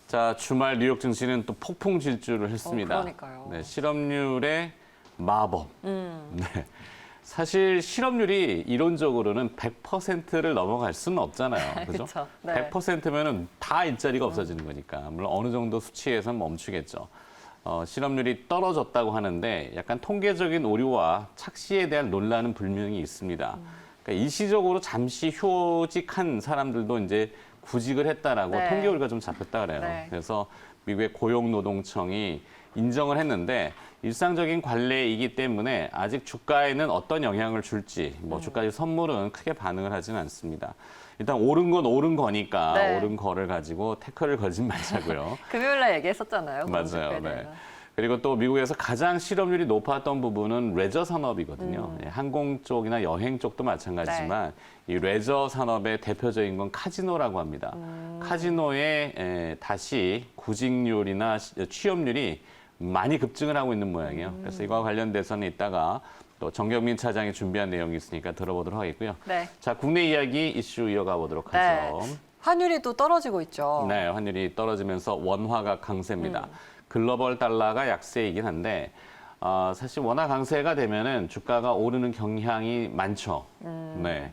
자, 주말 뉴욕 증시는 또 폭풍 질주를 했습니다. 그러니까요. 네, 실업률의 마법. 네. 사실 실업률이 이론적으로는 100%를 넘어갈 수는 없잖아요. 그죠? 그쵸. 네. 100%면은 다 일자리가 없어지는 거니까. 물론 어느 정도 수치에선 멈추겠죠. 실업률이 떨어졌다고 하는데 약간 통계적인 오류와 착시에 대한 논란은 분명히 있습니다. 그러니까 일시적으로 잠시 휴직한 사람들도 이제 구직을 했다라고 네. 통계 오류가 좀 잡혔다 그래요. 네. 그래서 미국의 고용노동청이 인정을 했는데 일상적인 관례이기 때문에 아직 주가에는 어떤 영향을 줄지 뭐 주가의 선물은 크게 반응을 하지는 않습니다. 일단 오른 건 오른 거니까 네. 오른 거를 가지고 태클을 걸지 말자고요. 금요일 날 얘기했었잖아요. 맞아요. 네. 그리고 또 미국에서 가장 실업률이 높았던 부분은 레저 산업이거든요. 예, 항공 쪽이나 여행 쪽도 마찬가지지만 이 레저 산업의 대표적인 건 카지노라고 합니다. 카지노의 다시 구직률이나 취업률이 많이 급증을 하고 있는 모양이에요. 그래서 이거와 관련돼서는 이따가 또 정경민 차장이 준비한 내용이 있으니까 들어보도록 하겠고요. 네. 자, 국내 이야기 이슈 이어가 보도록 하죠. 환율이 또 떨어지고 있죠. 네, 환율이 떨어지면서 원화가 강세입니다. 글로벌 달러가 약세이긴 한데 사실 원화 강세가 되면은 주가가 오르는 경향이 많죠. 네.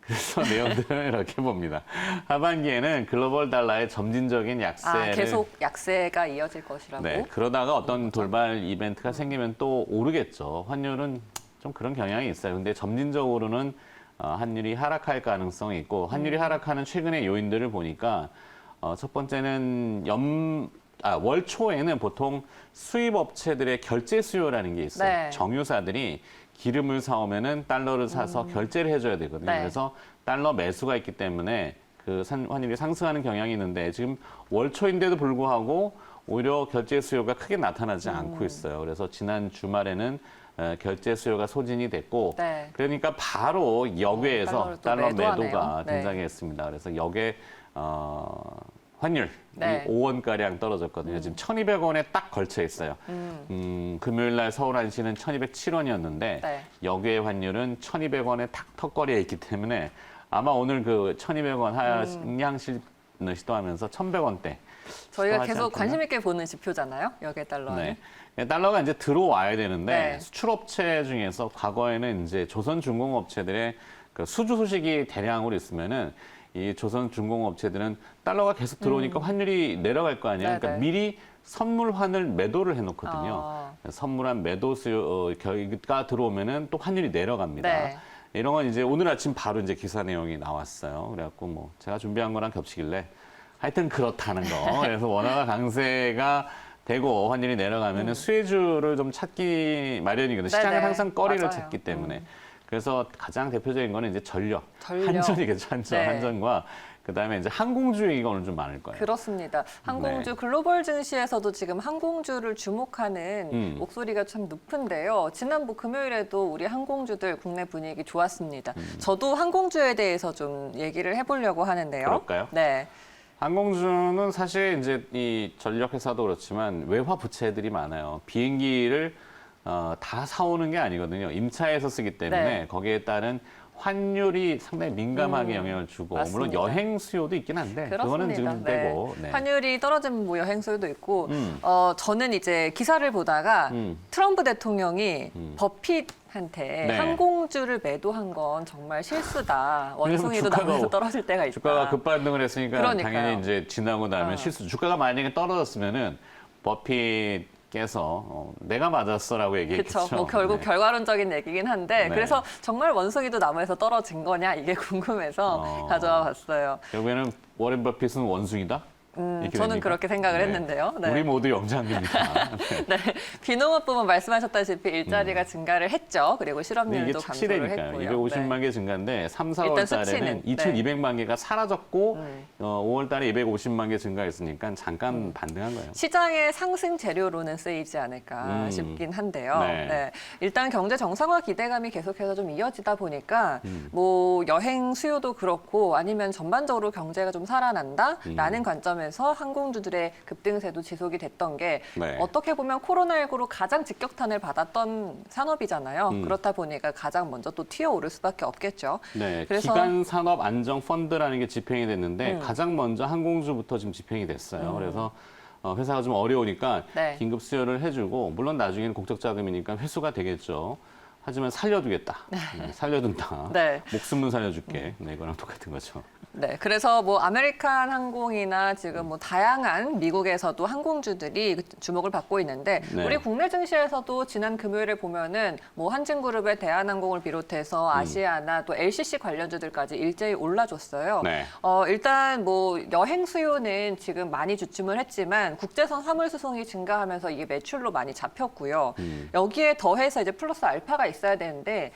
그래서 내용들은 이렇게 봅니다. 하반기에는 글로벌 달러의 점진적인 약세를 계속 약세가 이어질 것이라고. 네, 그러다가 어떤 돌발 이벤트가 생기면 또 오르겠죠. 환율은 좀 그런 경향이 있어요. 근데 점진적으로는 환율이 하락할 가능성이 있고 환율이 하락하는 최근의 요인들을 보니까 첫 번째는 월 초에는 보통 수입 업체들의 결제 수요라는 게 있어요. 네. 정유사들이 기름을 사오면은 달러를 사서 결제를 해줘야 되거든요. 네. 그래서 달러 매수가 있기 때문에 그 환율이 상승하는 경향이 있는데 지금 월 초인데도 불구하고 오히려 결제 수요가 크게 나타나지 않고 있어요. 그래서 지난 주말에는 결제 수요가 소진이 됐고 네. 그러니까 바로 역외에서 달러 매도하네요. 매도가 네. 등장했습니다. 그래서 역의 환율이 네. 5원가량 떨어졌거든요. 지금 1,200원에 딱 걸쳐 있어요. 금요일 날 서울 한시는 1,207원이었는데 네. 역외 환율은 1,200원에 탁 턱걸이에 있기 때문에 아마 오늘 그 1,200원 하향을 시도하면서 1,100원대 저희가 계속 관심 있게 보는 지표잖아요. 역외 달러는. 네. 달러가 이제 들어와야 되는데 네. 수출업체 중에서 과거에는 이제 조선중공업체들의 그 수주 소식이 대량으로 있으면은 이 조선중공업체들은 달러가 계속 들어오니까 환율이 내려갈 거 아니에요. 그러니까 네네. 미리 선물환을 매도를 해놓거든요. 선물환 매도 수요가 들어오면은 또 환율이 내려갑니다. 네. 이런 건 이제 오늘 아침 바로 이제 기사 내용이 나왔어요. 그래갖고 뭐 제가 준비한 거랑 겹치길래 하여튼 그렇다는 거. 그래서 원화가 강세가 되고 환율이 내려가면은 수혜주를 좀 찾기 마련이거든요. 시장은 네네. 항상 거리를 맞아요. 찾기 때문에. 그래서 가장 대표적인 거는 이제 전력. 전력. 한전이겠죠. 한전. 네. 한전과 그다음에 이제 항공주가 오늘 좀 많을 거예요. 그렇습니다. 항공주 글로벌 증시에서도 지금 항공주를 주목하는 목소리가 참 높은데요. 지난 금요일에도 우리 항공주들 국내 분위기 좋았습니다. 저도 항공주에 대해서 좀 얘기를 해보려고 하는데요. 그럴까요? 네. 항공주는 사실 이제 이 전력회사도 그렇지만 외화 부채들이 많아요. 비행기를 다 사오는 게 아니거든요. 임차해서 쓰기 때문에 네. 거기에 따른 환율이 상당히 민감하게 영향을 주고 맞습니다. 물론 여행 수요도 있긴 한데 그거는 지금 네. 빼고 네. 환율이 떨어지면 뭐 여행 수요도 있고 저는 이제 기사를 보다가 트럼프 대통령이 버핏한테 네. 항공주를 매도한 건 정말 실수다. 원숭이도 주가가 나면서 떨어질 때가 있다. 주가가 급반등을 했으니까 그러니까요. 당연히 이제 지나고 나면 실수. 주가가 만약에 떨어졌으면은 버핏께서 내가 맞았어라고 얘기했겠죠. 그렇죠. 뭐 결국 네. 결과론적인 얘기긴 한데 네. 그래서 정말 원숭이도 나무에서 떨어진 거냐 이게 궁금해서 가져와 봤어요. 결국에는 워렌 버핏은 원숭이다? 이렇게 저는 됩니까? 그렇게 생각을 네. 했는데요. 네. 우리 모두 영장입니다. 네, 비농업부문 말씀하셨다시피 일자리가 증가를 했죠. 그리고 근데 이게 실업률도 감소를 착시되니까요. 했고요. 250만 개 증가인데 3, 4월 일단 달에는 수치는, 2,200만 개가 사라졌고 5월 달에 250만 개 증가했으니까 잠깐 반등한 거예요. 시장의 상승 재료로는 쓰이지 않을까 싶긴 한데요. 네. 네. 일단 경제 정상화 기대감이 계속해서 좀 이어지다 보니까 뭐 여행 수요도 그렇고 아니면 전반적으로 경제가 좀 살아난다라는 관점에서 나오면서 항공주들의 급등세도 지속이 됐던 게 네. 어떻게 보면 코로나19로 가장 직격탄을 받았던 산업이잖아요. 그렇다 보니까 가장 먼저 또 튀어오를 수밖에 없겠죠. 네, 그래서 기간 산업 안정 펀드라는 게 집행이 됐는데 가장 먼저 항공주부터 지금 집행이 됐어요. 그래서 회사가 좀 어려우니까 네. 긴급 수혈을 해주고 물론 나중에는 국적 자금이니까 회수가 되겠죠. 하지만 살려두겠다. 살려둔다. 네. 목숨은 살려줄게. 네, 이거랑 똑같은 거죠. 네, 그래서 뭐 아메리칸 항공이나 지금 뭐 다양한 미국에서도 항공주들이 주목을 받고 있는데 네. 우리 국내 증시에서도 지난 금요일에 보면은 뭐 한진그룹의 대한항공을 비롯해서 아시아나 또 LCC 관련주들까지 일제히 올라줬어요. 네. 일단 뭐 여행 수요는 지금 많이 주춤을 했지만 국제선 화물 수송이 증가하면서 이게 매출로 많이 잡혔고요. 여기에 더해서 이제 플러스 알파가 있어야 되는데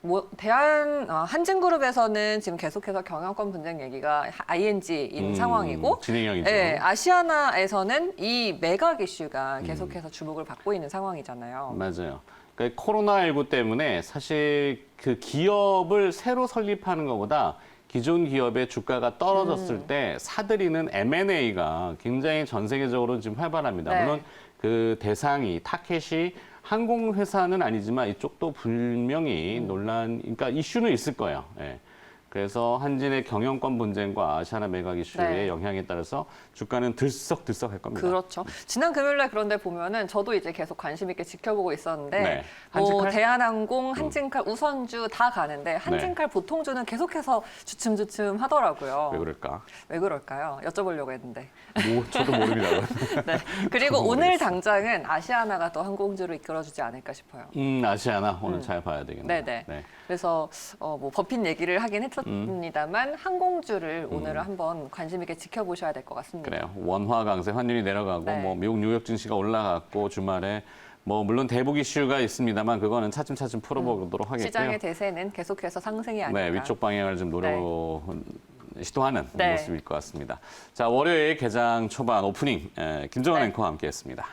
뭐 한진그룹에서는 지금 계속해서 경영권 분쟁 얘기가 ING인 상황이고, 진행형이죠. 네, 아시아나에서는 이 매각 이슈가 계속해서 주목을 받고 있는 상황이잖아요. 맞아요. 그러니까 코로나19 때문에 사실 그 기업을 새로 설립하는 것보다 기존 기업의 주가가 떨어졌을 때 사들이는 M&A가 굉장히 전 세계적으로 지금 활발합니다. 네. 물론 그 대상이 타켓이 항공회사는 아니지만 이쪽도 분명히 논란, 그러니까 이슈는 있을 거예요. 예. 그래서 한진의 경영권 분쟁과 아시아나 매각 이슈의 네. 영향에 따라서 주가는 들썩들썩할 겁니다. 그렇죠. 지난 금요일날 그런데 보면은 저도 이제 계속 관심 있게 지켜보고 있었는데 네. 뭐 한진칼? 대한항공, 한진칼, 우선주 다 가는데 한진칼 보통주는 계속해서 주춤주춤 하더라고요. 왜 그럴까? 왜 그럴까요? 여쭤보려고 했는데. 뭐 저도 모릅니다. 네. 그리고 저도 오늘 모르겠어요. 당장은 아시아나가 또 항공주를 이끌어주지 않을까 싶어요. 아시아나 오늘 잘 봐야 되겠네요. 네네. 네. 그래서 뭐 법인 얘기를 하긴 했었습니다만 항공주를 오늘은 한번 관심 있게 지켜보셔야 될 것 같습니다. 그래요. 원화 강세, 환율이 내려가고 네. 뭐 미국 뉴욕 증시가 올라갔고 주말에 뭐 물론 대북 이슈가 있습니다만 그거는 차츰차츰 풀어보도록 하겠고요. 시장의 대세는 계속해서 상승이 아닐까. 네, 위쪽 방향을 좀 시도하는 네. 모습일 것 같습니다. 자, 월요일 개장 초반 오프닝 김정환 네. 앵커와 함께했습니다.